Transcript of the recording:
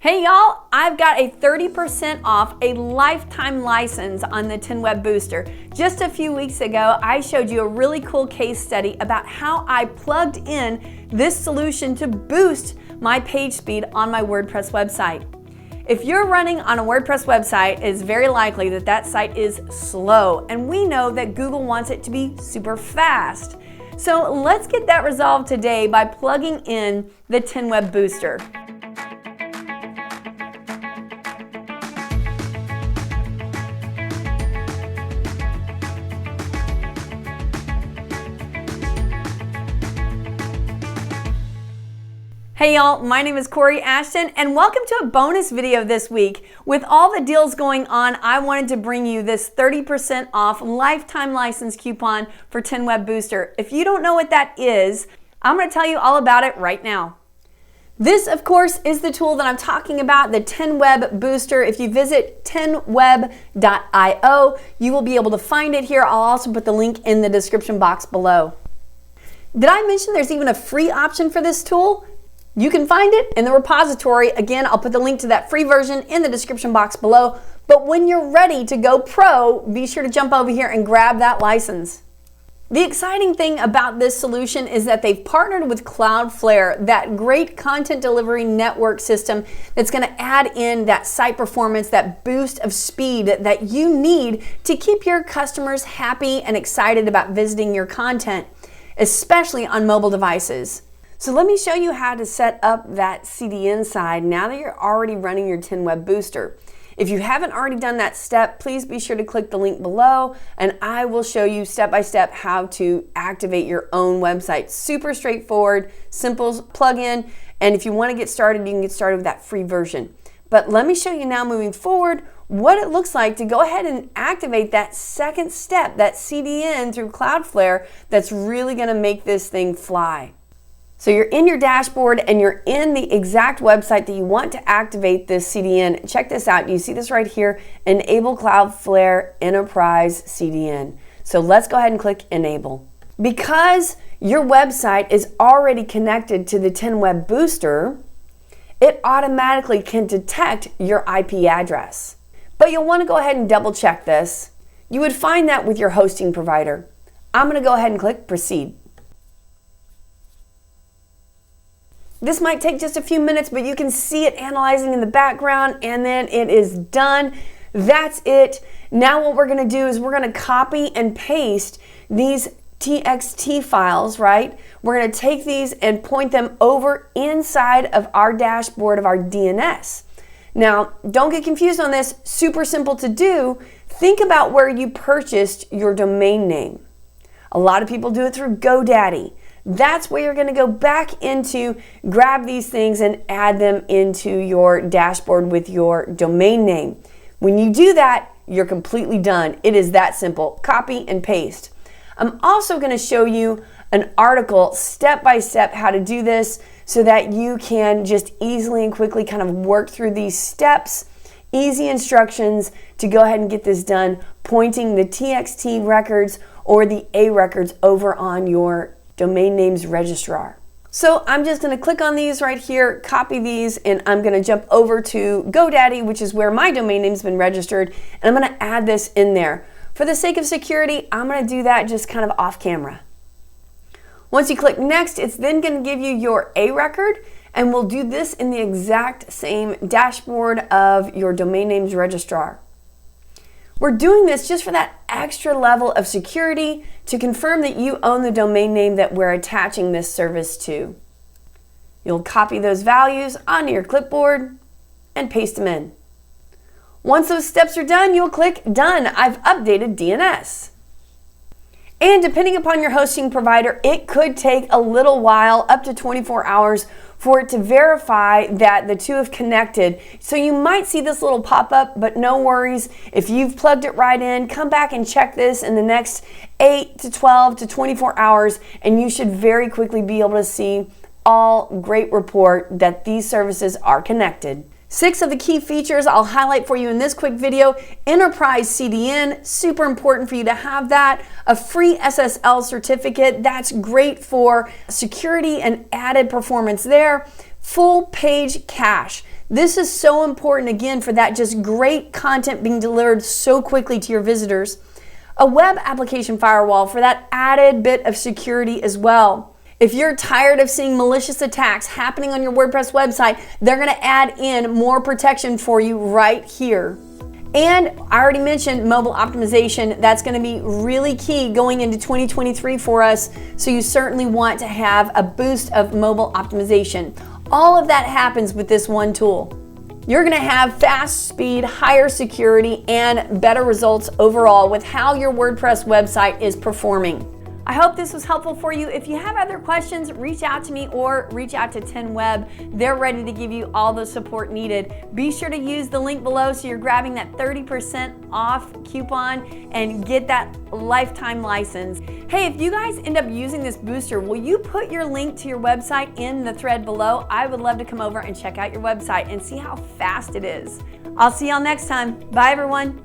Hey y'all, I've got a 30% off a lifetime license on the 10 Web Booster. Just a few weeks ago, I showed you a really cool case study about how I plugged in this solution to boost my page speed on my WordPress website. If you're running on a WordPress website, it's very likely that that site is slow, and we know that Google wants it to be super fast. So let's get that resolved today by plugging in the 10 Web Booster. Hey y'all, my name is Kori Ashton and welcome to a bonus video this week. With all the deals going on, I wanted to bring you this 30% off lifetime license coupon for 10 Web Booster. If you don't know what that is, I'm going to tell you all about it right now. This, of course, is the tool that I'm talking about, the 10 Web Booster. If you visit 10web.io, you will be able to find it here. I'll also put the link in the description box below. Did I mention there's even a free option for this tool? You can find it in the repository. Again, I'll put the link to that free version in the description box below. But when you're ready to go pro, be sure to jump over here and grab that license. The exciting thing about this solution is that they've partnered with Cloudflare, that great content delivery network system that's going to add in that site performance, that boost of speed that you need to keep your customers happy and excited about visiting your content, especially on mobile devices. So let me show you how to set up that CDN side now that you're already running your 10 Web Booster. If you haven't already done that step, please be sure to click the link below and I will show you step by step how to activate your own website. Super straightforward, simple plugin, and if you want to get started, you can get started with that free version. But let me show you now moving forward what it looks like to go ahead and activate that second step, that CDN through Cloudflare that's really going to make this thing fly. So you're in your dashboard and you're in the exact website that you want to activate this CDN. Check this out. You see this right here, Enable Cloudflare Enterprise CDN. So let's go ahead and click Enable. Because your website is already connected to the 10 Web Booster, it automatically can detect your IP address. But you'll want to go ahead and double check this. You would find that with your hosting provider. I'm going to go ahead and click Proceed. This might take just a few minutes, but you can see it analyzing in the background and then it is done. That's it. Now what we're gonna do is we're gonna copy and paste these TXT files, right? We're gonna take these and point them over inside of our dashboard of our DNS. Now, don't get confused on this, super simple to do. Think about where you purchased your domain name. A lot of people do it through GoDaddy. That's where you're going to go back into, grab these things and add them into your dashboard with your domain name. When you do that, you're completely done. It is that simple. Copy and paste. I'm also going to show you an article step by step how to do this so that you can just easily and quickly kind of work through these steps. Easy instructions to go ahead and get this done, pointing the TXT records or the A records over on your domain names registrar. So I'm just going to click on these right here, copy these, and I'm going to jump over to GoDaddy, which is where my domain name's been registered, and I'm going to add this in there. For the sake of security, I'm going to do that just kind of off camera. Once you click next, it's then going to give you your A record, and we'll do this in the exact same dashboard of your domain names registrar. We're doing this just for that extra level of security to confirm that you own the domain name that we're attaching this service to. You'll copy those values onto your clipboard and paste them in. Once those steps are done, you'll click Done. I've updated DNS. And depending upon your hosting provider, it could take a little while, up to 24 hours, for it to verify that the two have connected. So you might see this little pop-up, but no worries. If you've plugged it right in, come back and check this in the next 8 to 12 to 24 hours, and you should very quickly be able to see all great report that these services are connected. 6 of the key features I'll highlight for you in this quick video. Enterprise CDN, super important for you to have that. A free SSL certificate, that's great for security and added performance there. Full page cache. This is so important, again, for that just great content being delivered so quickly to your visitors. A web application firewall for that added bit of security as well. If you're tired of seeing malicious attacks happening on your WordPress website, they're going to add in more protection for you right here. And I already mentioned mobile optimization. That's going to be really key going into 2023 for us. So you certainly want to have a boost of mobile optimization. All of that happens with this one tool. You're going to have fast speed, higher security, and better results overall with how your WordPress website is performing. I hope this was helpful for you. If you have other questions, reach out to me or reach out to 10Web. They're ready to give you all the support needed. Be sure to use the link below so you're grabbing that 30% off coupon and get that lifetime license. Hey, if you guys end up using this booster, will you put your link to your website in the thread below? I would love to come over and check out your website and see how fast it is. I'll see y'all next time. Bye, everyone.